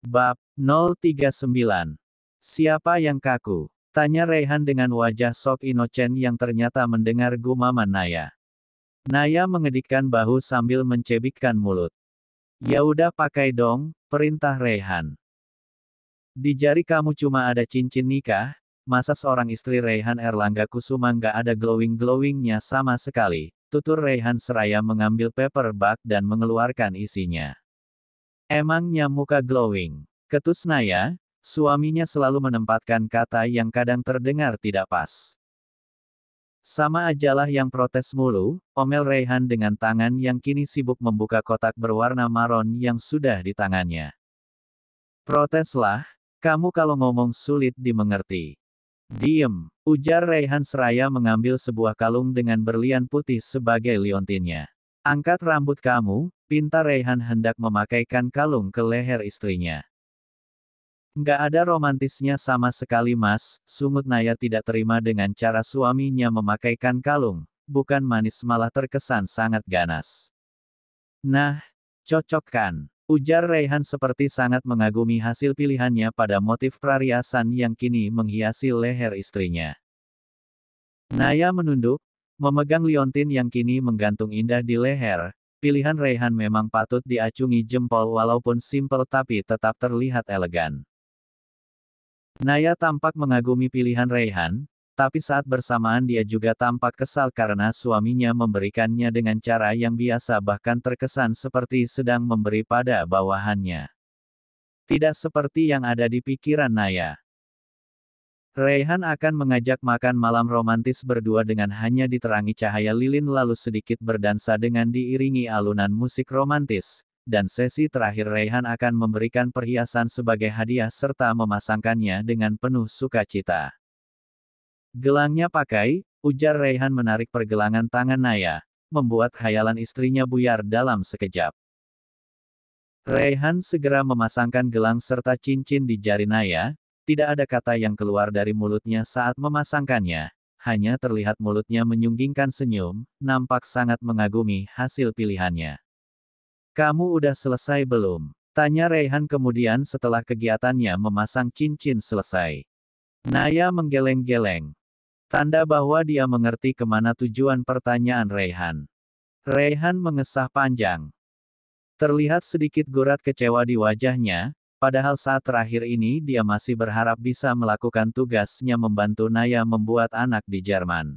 Bab 039. Siapa yang kaku? Tanya Raihan dengan wajah sok inocen yang ternyata mendengar gumaman Naya. Naya mengedikkan bahu sambil mencebikkan mulut. Ya udah pakai dong, perintah Raihan. Di jari kamu cuma ada cincin nikah, masa seorang istri Raihan Erlangga Kusuma nggak ada glowing-glowingnya sama sekali, tutur Raihan seraya mengambil paper bag dan mengeluarkan isinya. Emangnya muka glowing? Ketus Naya, suaminya selalu menempatkan kata yang kadang terdengar tidak pas. Sama ajalah yang protes mulu, omel Raihan dengan tangan yang kini sibuk membuka kotak berwarna maron yang sudah di tangannya. Proteslah, kamu kalau ngomong sulit dimengerti. Diem, ujar Raihan seraya mengambil sebuah kalung dengan berlian putih sebagai liontinnya. Angkat rambut kamu, pinta Raihan hendak memakaikan kalung ke leher istrinya. Nggak ada romantisnya sama sekali mas, sungut Naya tidak terima dengan cara suaminya memakaikan kalung, bukan manis malah terkesan sangat ganas. Nah, cocok kan? Ujar Raihan seperti sangat mengagumi hasil pilihannya pada motif perhiasan yang kini menghiasi leher istrinya. Naya menunduk, memegang liontin yang kini menggantung indah di leher. Pilihan Raihan memang patut diacungi jempol walaupun simpel tapi tetap terlihat elegan. Naya tampak mengagumi pilihan Raihan, tapi saat bersamaan dia juga tampak kesal karena suaminya memberikannya dengan cara yang biasa bahkan terkesan seperti sedang memberi pada bawahannya. Tidak seperti yang ada di pikiran Naya. Raihan akan mengajak makan malam romantis berdua dengan hanya diterangi cahaya lilin lalu sedikit berdansa dengan diiringi alunan musik romantis, dan sesi terakhir Raihan akan memberikan perhiasan sebagai hadiah serta memasangkannya dengan penuh sukacita. Gelangnya pakai, ujar Raihan menarik pergelangan tangan Naya, membuat khayalan istrinya buyar dalam sekejap. Raihan segera memasangkan gelang serta cincin di jari Naya. Tidak ada kata yang keluar dari mulutnya saat memasangkannya, hanya terlihat mulutnya menyunggingkan senyum, nampak sangat mengagumi hasil pilihannya. Kamu udah selesai belum? Tanya Raihan kemudian setelah kegiatannya memasang cincin selesai. Naya menggeleng-geleng. Tanda bahwa dia mengerti kemana tujuan pertanyaan Raihan. Raihan mengesah panjang. Terlihat sedikit gurat kecewa di wajahnya, padahal saat terakhir ini dia masih berharap bisa melakukan tugasnya membantu Naya membuat anak di Jerman.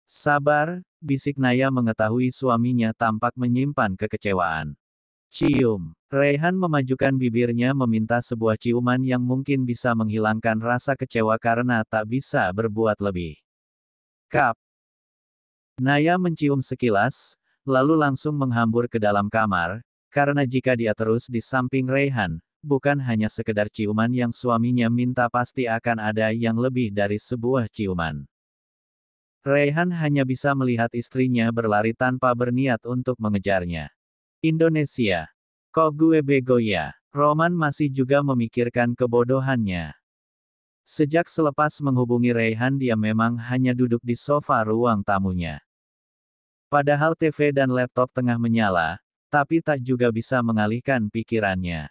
Sabar, bisik Naya mengetahui suaminya tampak menyimpan kekecewaan. Cium. Raihan memajukan bibirnya meminta sebuah ciuman yang mungkin bisa menghilangkan rasa kecewa karena tak bisa berbuat lebih. Kap. Naya mencium sekilas, lalu langsung menghambur ke dalam kamar, karena jika dia terus di samping Raihan, bukan hanya sekedar ciuman yang suaminya minta pasti akan ada yang lebih dari sebuah ciuman. Raihan hanya bisa melihat istrinya berlari tanpa berniat untuk mengejarnya. Indonesia. Kok gue bego ya? Roman masih juga memikirkan kebodohannya. Sejak selepas menghubungi Raihan dia memang hanya duduk di sofa ruang tamunya. Padahal TV dan laptop tengah menyala, tapi tak juga bisa mengalihkan pikirannya.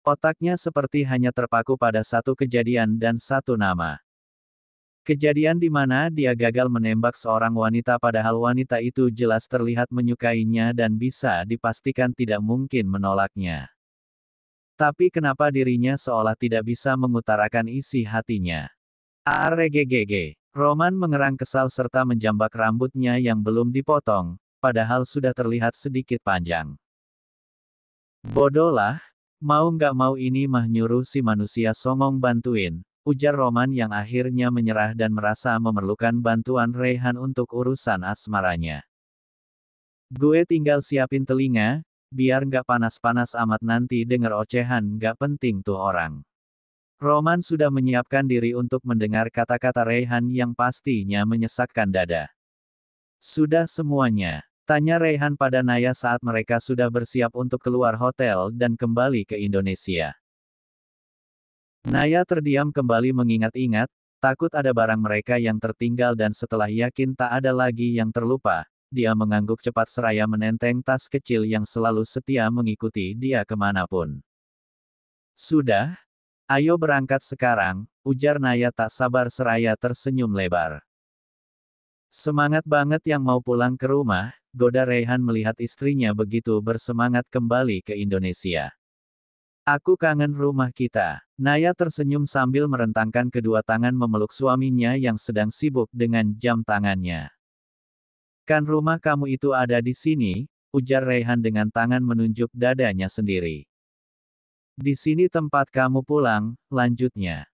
Otaknya seperti hanya terpaku pada satu kejadian dan satu nama. Kejadian di mana dia gagal menembak seorang wanita padahal wanita itu jelas terlihat menyukainya dan bisa dipastikan tidak mungkin menolaknya. Tapi kenapa dirinya seolah tidak bisa mengutarakan isi hatinya? Arregegege. Roman mengerang kesal serta menjambak rambutnya yang belum dipotong, padahal sudah terlihat sedikit panjang. Bodoh lah. Mau nggak mau ini mah nyuruh si manusia songong bantuin, ujar Roman yang akhirnya menyerah dan merasa memerlukan bantuan Raihan untuk urusan asmaranya. Gue tinggal siapin telinga, biar nggak panas-panas amat nanti denger ocehan nggak penting tuh orang. Roman sudah menyiapkan diri untuk mendengar kata-kata Raihan yang pastinya menyesakkan dada. Sudah semuanya. Tanya Raihan pada Naya saat mereka sudah bersiap untuk keluar hotel dan kembali ke Indonesia. Naya terdiam kembali mengingat-ingat, takut ada barang mereka yang tertinggal dan setelah yakin tak ada lagi yang terlupa, dia mengangguk cepat seraya menenteng tas kecil yang selalu setia mengikuti dia kemanapun. Sudah, ayo berangkat sekarang, ujar Naya tak sabar seraya tersenyum lebar. Semangat banget yang mau pulang ke rumah, goda Raihan melihat istrinya begitu bersemangat kembali ke Indonesia. Aku kangen rumah kita. Naya tersenyum sambil merentangkan kedua tangan memeluk suaminya yang sedang sibuk dengan jam tangannya. Kan rumah kamu itu ada di sini, ujar Raihan dengan tangan menunjuk dadanya sendiri. Di sini tempat kamu pulang, lanjutnya.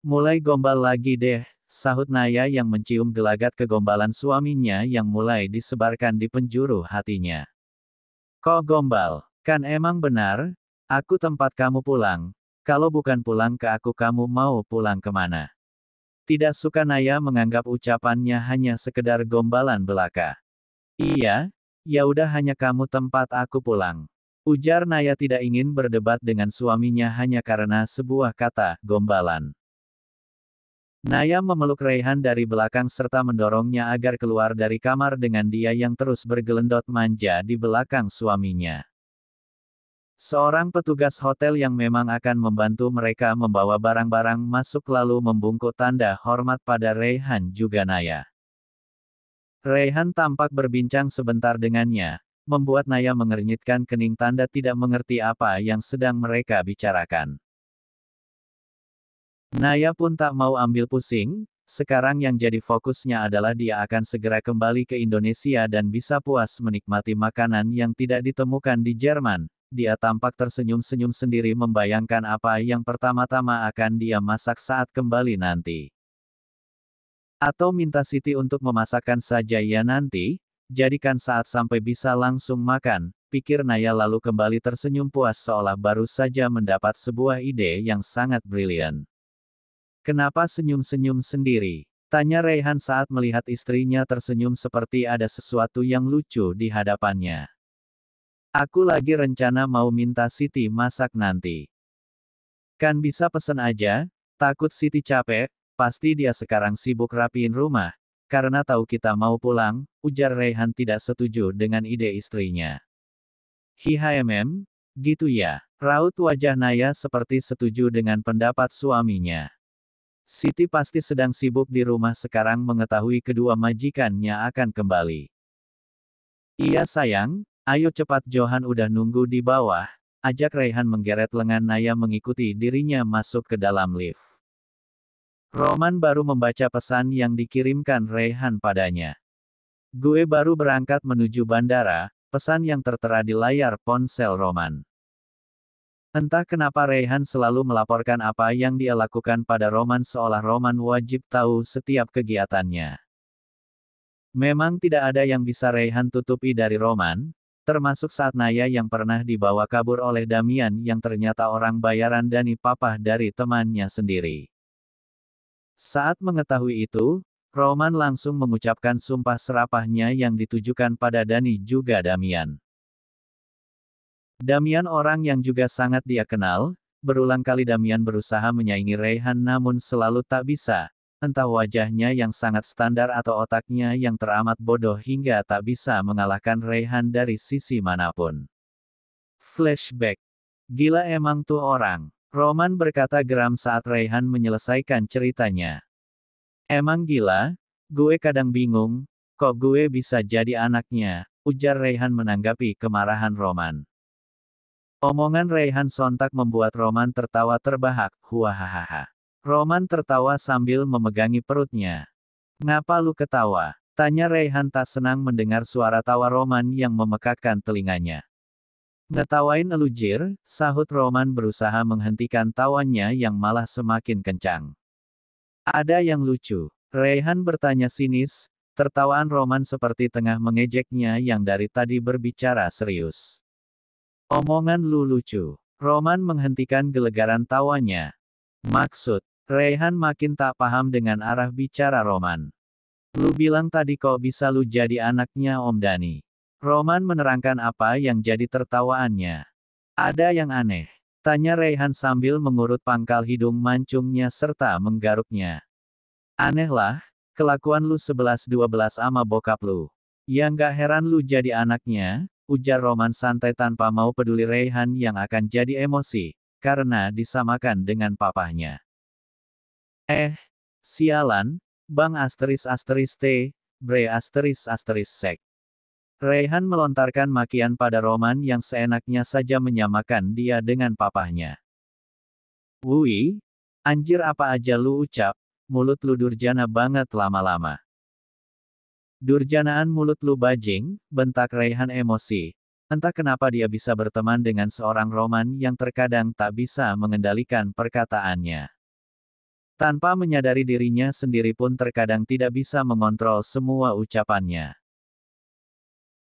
Mulai gombal lagi deh, sahut Naya yang mencium gelagat kegombalan suaminya yang mulai disebarkan di penjuru hatinya. Kok gombal? Kan emang benar, aku tempat kamu pulang. Kalau bukan pulang ke aku kamu mau pulang kemana? Tidak suka Naya menganggap ucapannya hanya sekedar gombalan belaka. Iya, ya udah hanya kamu tempat aku pulang. Ujar Naya tidak ingin berdebat dengan suaminya hanya karena sebuah kata, gombalan. Naya memeluk Raihan dari belakang serta mendorongnya agar keluar dari kamar dengan dia yang terus bergelendot manja di belakang suaminya. Seorang petugas hotel yang memang akan membantu mereka membawa barang-barang masuk lalu membungkuk tanda hormat pada Raihan juga Naya. Raihan tampak berbincang sebentar dengannya, membuat Naya mengernyitkan kening tanda tidak mengerti apa yang sedang mereka bicarakan. Naya pun tak mau ambil pusing, sekarang yang jadi fokusnya adalah dia akan segera kembali ke Indonesia dan bisa puas menikmati makanan yang tidak ditemukan di Jerman. Dia tampak tersenyum-senyum sendiri membayangkan apa yang pertama-tama akan dia masak saat kembali nanti. Atau minta Siti untuk memasakkan saja ya nanti, jadikan saat sampai bisa langsung makan, pikir Naya lalu kembali tersenyum puas seolah baru saja mendapat sebuah ide yang sangat brilian. Kenapa senyum-senyum sendiri? Tanya Raihan saat melihat istrinya tersenyum seperti ada sesuatu yang lucu di hadapannya. Aku lagi rencana mau minta Siti masak nanti. Kan bisa pesen aja, takut Siti capek, pasti dia sekarang sibuk rapiin rumah. Karena tahu kita mau pulang, ujar Raihan tidak setuju dengan ide istrinya. Gitu ya. Raut wajah Naya seperti setuju dengan pendapat suaminya. Siti pasti sedang sibuk di rumah sekarang mengetahui kedua majikannya akan kembali. Iya sayang, ayo cepat Johan udah nunggu di bawah, ajak Raihan menggeret lengan Naya mengikuti dirinya masuk ke dalam lift. Roman baru membaca pesan yang dikirimkan Raihan padanya. Gue baru berangkat menuju bandara, pesan yang tertera di layar ponsel Roman. Entah kenapa Raihan selalu melaporkan apa yang dia lakukan pada Roman seolah Roman wajib tahu setiap kegiatannya. Memang tidak ada yang bisa Raihan tutupi dari Roman, termasuk saat Naya yang pernah dibawa kabur oleh Damian yang ternyata orang bayaran Dani papah dari temannya sendiri. Saat mengetahui itu, Roman langsung mengucapkan sumpah serapahnya yang ditujukan pada Dani juga Damian. Damian orang yang juga sangat dia kenal, berulang kali Damian berusaha menyaingi Raihan namun selalu tak bisa, entah wajahnya yang sangat standar atau otaknya yang teramat bodoh hingga tak bisa mengalahkan Raihan dari sisi manapun. Flashback. Gila emang tuh orang. Roman berkata geram saat Raihan menyelesaikan ceritanya. Emang gila? Gue kadang bingung, kok gue bisa jadi anaknya, ujar Raihan menanggapi kemarahan Roman. Omongan Raihan sontak membuat Roman tertawa terbahak, huahahaha. Roman tertawa sambil memegangi perutnya. Ngapa lu ketawa? Tanya Raihan tak senang mendengar suara tawa Roman yang memekakkan telinganya. Ngetawain elu Jir, sahut Roman berusaha menghentikan tawanya yang malah semakin kencang. Ada yang lucu. Raihan bertanya sinis, tertawaan Roman seperti tengah mengejeknya yang dari tadi berbicara serius. Omongan lu lucu. Roman menghentikan gelegaran tawanya. Maksud, Raihan makin tak paham dengan arah bicara Roman. Lu bilang tadi kok bisa lu jadi anaknya Om Dani. Roman menerangkan apa yang jadi tertawaannya. Ada yang aneh. Tanya Raihan sambil mengurut pangkal hidung mancungnya serta menggaruknya. Aneh lah, kelakuan lu 11-12 ama bokap lu. Ya nggak heran lu jadi anaknya, ujar Roman santai tanpa mau peduli Raihan yang akan jadi emosi, karena disamakan dengan papahnya. Sialan, Bang T, Bre Sek. Raihan melontarkan makian pada Roman yang seenaknya saja menyamakan dia dengan papahnya. Wui, anjir apa aja lu ucap, mulut lu durjana banget lama-lama. Durjanaan mulut lu bajing, bentak Raihan emosi. Entah kenapa dia bisa berteman dengan seorang Roman yang terkadang tak bisa mengendalikan perkataannya. Tanpa menyadari dirinya sendiri pun terkadang tidak bisa mengontrol semua ucapannya.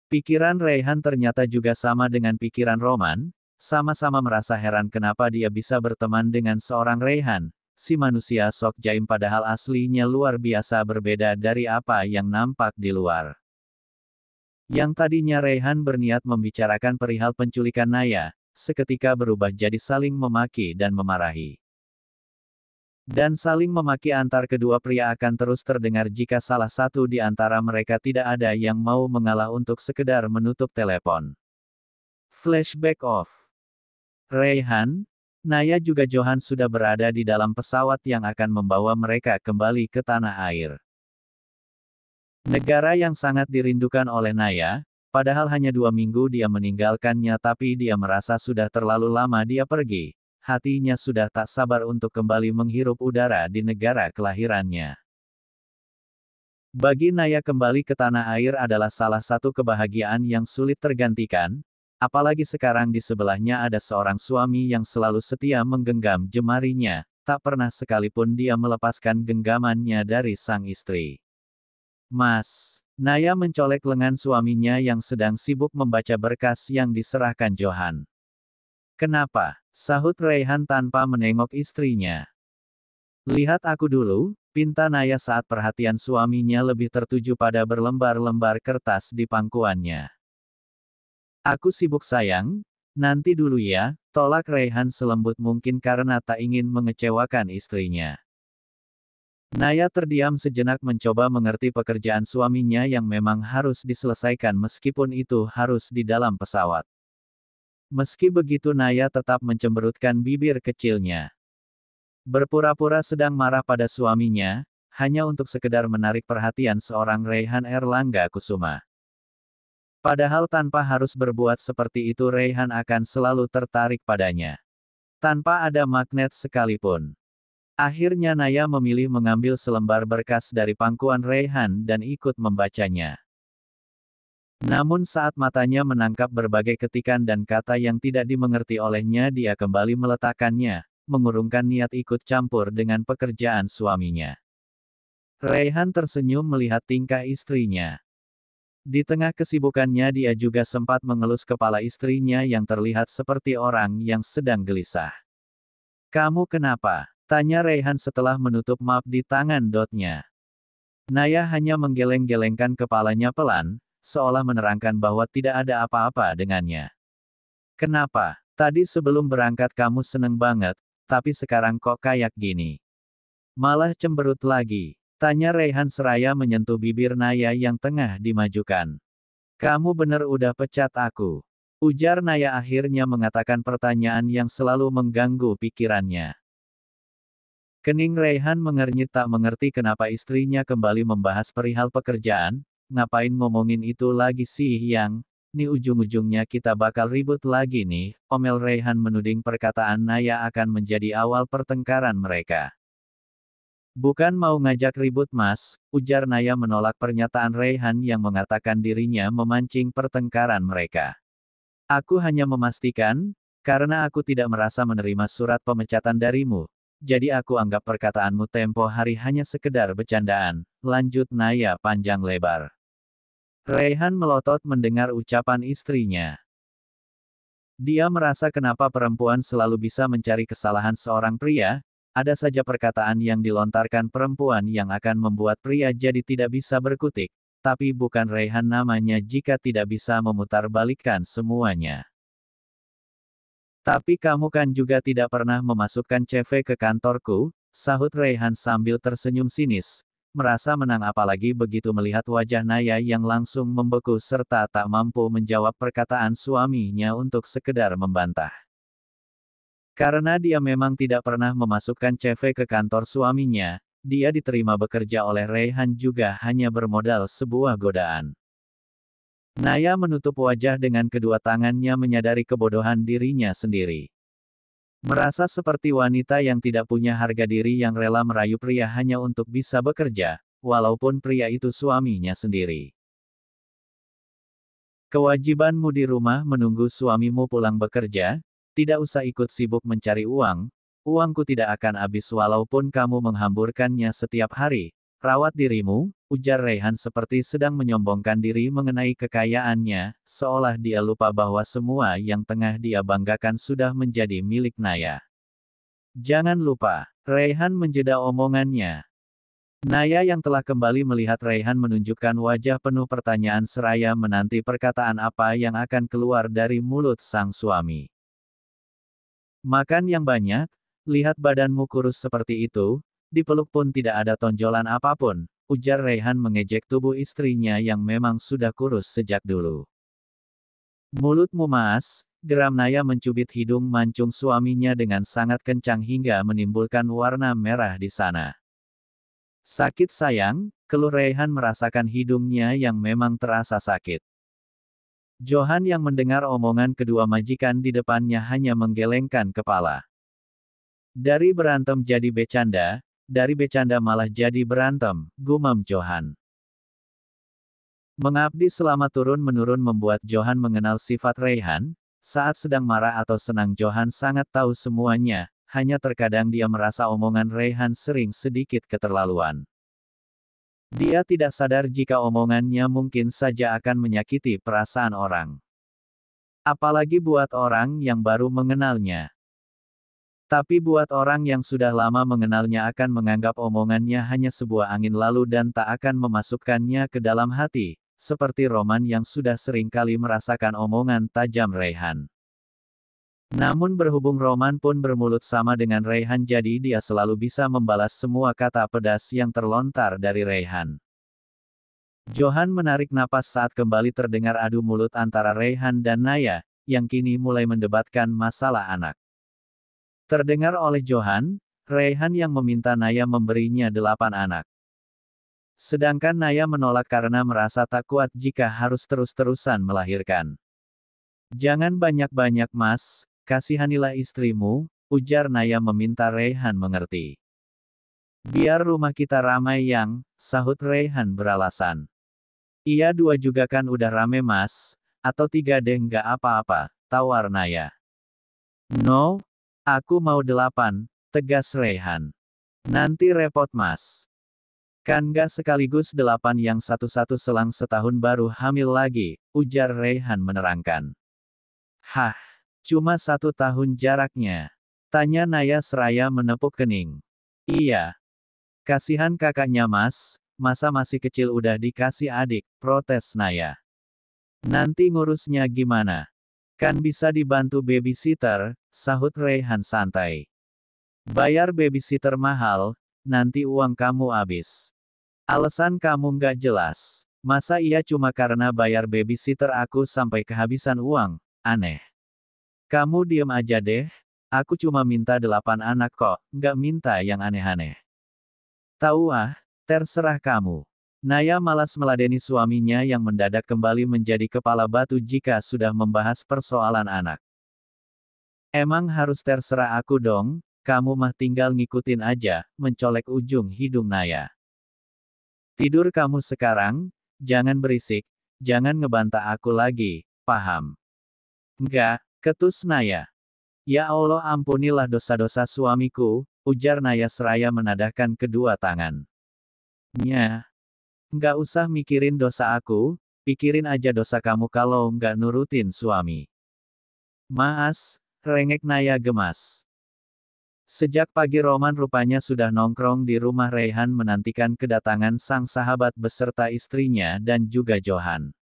Pikiran Raihan ternyata juga sama dengan pikiran Roman, sama-sama merasa heran kenapa dia bisa berteman dengan seorang Raihan, si manusia sok jaim padahal aslinya luar biasa berbeda dari apa yang nampak di luar. Yang tadinya Raihan berniat membicarakan perihal penculikan Naya, seketika berubah jadi saling memaki dan memarahi. Dan saling memaki antar kedua pria akan terus terdengar jika salah satu di antara mereka tidak ada yang mau mengalah untuk sekedar menutup telepon. Flashback off. Raihan, Naya juga Johan sudah berada di dalam pesawat yang akan membawa mereka kembali ke tanah air. Negara yang sangat dirindukan oleh Naya, padahal hanya 2 minggu dia meninggalkannya tapi dia merasa sudah terlalu lama dia pergi. Hatinya sudah tak sabar untuk kembali menghirup udara di negara kelahirannya. Bagi Naya kembali ke tanah air adalah salah satu kebahagiaan yang sulit tergantikan, apalagi sekarang di sebelahnya ada seorang suami yang selalu setia menggenggam jemarinya, tak pernah sekalipun dia melepaskan genggamannya dari sang istri. Mas, Naya mencolek lengan suaminya yang sedang sibuk membaca berkas yang diserahkan Johan. Kenapa? Sahut Raihan tanpa menengok istrinya. Lihat aku dulu, pinta Naya saat perhatian suaminya lebih tertuju pada berlembar-lembar kertas di pangkuannya. Aku sibuk sayang, nanti dulu ya, tolak Raihan selembut mungkin karena tak ingin mengecewakan istrinya. Naya terdiam sejenak mencoba mengerti pekerjaan suaminya yang memang harus diselesaikan meskipun itu harus di dalam pesawat. Meski begitu Naya tetap mencemberutkan bibir kecilnya. Berpura-pura sedang marah pada suaminya, hanya untuk sekedar menarik perhatian seorang Raihan Erlangga Kusuma. Padahal tanpa harus berbuat seperti itu Raihan akan selalu tertarik padanya. Tanpa ada magnet sekalipun. Akhirnya Naya memilih mengambil selembar berkas dari pangkuan Raihan dan ikut membacanya. Namun saat matanya menangkap berbagai ketikan dan kata yang tidak dimengerti olehnya dia kembali meletakkannya, mengurungkan niat ikut campur dengan pekerjaan suaminya. Raihan tersenyum melihat tingkah istrinya. Di tengah kesibukannya dia juga sempat mengelus kepala istrinya yang terlihat seperti orang yang sedang gelisah. Kamu kenapa? Tanya Raihan setelah menutup map di tangan dotnya. Naya hanya menggeleng-gelengkan kepalanya pelan, seolah menerangkan bahwa tidak ada apa-apa dengannya. Kenapa? Tadi sebelum berangkat kamu seneng banget, tapi sekarang kok kayak gini? Malah cemberut lagi. Tanya Raihan seraya menyentuh bibir Naya yang tengah dimajukan. Kamu bener udah pecat aku. Ujar Naya akhirnya mengatakan pertanyaan yang selalu mengganggu pikirannya. Kening Raihan mengernyit tak mengerti kenapa istrinya kembali membahas perihal pekerjaan. Ngapain ngomongin itu lagi sih yang, nih ujung-ujungnya kita bakal ribut lagi nih, omel Raihan menuding perkataan Naya akan menjadi awal pertengkaran mereka. Bukan mau ngajak ribut mas, ujar Naya menolak pernyataan Raihan yang mengatakan dirinya memancing pertengkaran mereka. Aku hanya memastikan, karena aku tidak merasa menerima surat pemecatan darimu, jadi aku anggap perkataanmu tempo hari hanya sekedar bercandaan, lanjut Naya panjang lebar. Raihan melotot mendengar ucapan istrinya. Dia merasa kenapa perempuan selalu bisa mencari kesalahan seorang pria, ada saja perkataan yang dilontarkan perempuan yang akan membuat pria jadi tidak bisa berkutik, tapi bukan Raihan namanya jika tidak bisa memutarbalikkan semuanya. Tapi kamu kan juga tidak pernah memasukkan CV ke kantorku, sahut Raihan sambil tersenyum sinis, merasa menang apalagi begitu melihat wajah Naya yang langsung membeku serta tak mampu menjawab perkataan suaminya untuk sekedar membantah. Karena dia memang tidak pernah memasukkan CV ke kantor suaminya, dia diterima bekerja oleh Raihan juga hanya bermodal sebuah godaan. Naya menutup wajah dengan kedua tangannya menyadari kebodohan dirinya sendiri. Merasa seperti wanita yang tidak punya harga diri yang rela merayu pria hanya untuk bisa bekerja, walaupun pria itu suaminya sendiri. Kewajibanmu di rumah menunggu suamimu pulang bekerja, tidak usah ikut sibuk mencari uang, uangku tidak akan habis walaupun kamu menghamburkannya setiap hari. Rawat dirimu, ujar Raihan seperti sedang menyombongkan diri mengenai kekayaannya, seolah dia lupa bahwa semua yang tengah dia banggakan sudah menjadi milik Naya. Jangan lupa, Raihan menjeda omongannya. Naya yang telah kembali melihat Raihan menunjukkan wajah penuh pertanyaan seraya menanti perkataan apa yang akan keluar dari mulut sang suami. Makan yang banyak, lihat badanmu kurus seperti itu, dipeluk pun tidak ada tonjolan apapun, ujar Raihan mengejek tubuh istrinya yang memang sudah kurus sejak dulu. Mulutmu Mas, geram Naya mencubit hidung mancung suaminya dengan sangat kencang hingga menimbulkan warna merah di sana. Sakit sayang, keluh Raihan merasakan hidungnya yang memang terasa sakit. Johan yang mendengar omongan kedua majikan di depannya hanya menggelengkan kepala. Dari berantem jadi becanda, dari becanda malah jadi berantem, gumam Johan. Mengabdi selama turun-menurun membuat Johan mengenal sifat Raihan, saat sedang marah atau senang Johan sangat tahu semuanya, hanya terkadang dia merasa omongan Raihan sering sedikit keterlaluan. Dia tidak sadar jika omongannya mungkin saja akan menyakiti perasaan orang. Apalagi buat orang yang baru mengenalnya. Tapi buat orang yang sudah lama mengenalnya akan menganggap omongannya hanya sebuah angin lalu dan tak akan memasukkannya ke dalam hati, seperti Roman yang sudah sering kali merasakan omongan tajam Raihan. Namun berhubung Roman pun bermulut sama dengan Raihan jadi dia selalu bisa membalas semua kata pedas yang terlontar dari Raihan. Johan menarik napas saat kembali terdengar adu mulut antara Raihan dan Naya, yang kini mulai mendebatkan masalah anak. Terdengar oleh Johan, Raihan yang meminta Naya memberinya 8 anak. Sedangkan Naya menolak karena merasa tak kuat jika harus terus-terusan melahirkan. Jangan banyak-banyak Mas, kasihanilah istrimu, ujar Naya meminta Raihan mengerti. Biar rumah kita ramai yang, sahut Raihan beralasan. Iya 2 juga kan udah rame Mas, atau 3 deh nggak apa-apa, tawar Naya. No, aku mau 8, tegas Raihan. Nanti repot Mas. Kan gak sekaligus 8 yang satu-satu selang setahun baru hamil lagi, ujar Raihan menerangkan. Hah, cuma 1 tahun jaraknya. Tanya Naya seraya menepuk kening. Iya. Kasihan kakaknya Mas, masa masih kecil udah dikasih adik, protes Naya. Nanti ngurusnya gimana? Kan bisa dibantu babysitter, sahut Raihan santai. Bayar babysitter mahal, nanti uang kamu habis. Alasan kamu nggak jelas. Masa iya cuma karena bayar babysitter aku sampai kehabisan uang, aneh. Kamu diem aja deh, aku cuma minta 8 anak kok, nggak minta yang aneh-aneh. Tahu ah, terserah kamu. Naya malas meladeni suaminya yang mendadak kembali menjadi kepala batu jika sudah membahas persoalan anak. Emang harus terserah aku dong, kamu mah tinggal ngikutin aja, mencolek ujung hidung Naya. Tidur kamu sekarang, jangan berisik, jangan ngebantah aku lagi, paham? Enggak, ketus Naya. Ya Allah ampunilah dosa-dosa suamiku, ujar Naya seraya menadahkan kedua tangan. Nya. Nggak usah mikirin dosa aku, pikirin aja dosa kamu kalau nggak nurutin suami. Maas, rengek Naya gemas. Sejak pagi Roman rupanya sudah nongkrong di rumah Raihan menantikan kedatangan sang sahabat beserta istrinya dan juga Johan.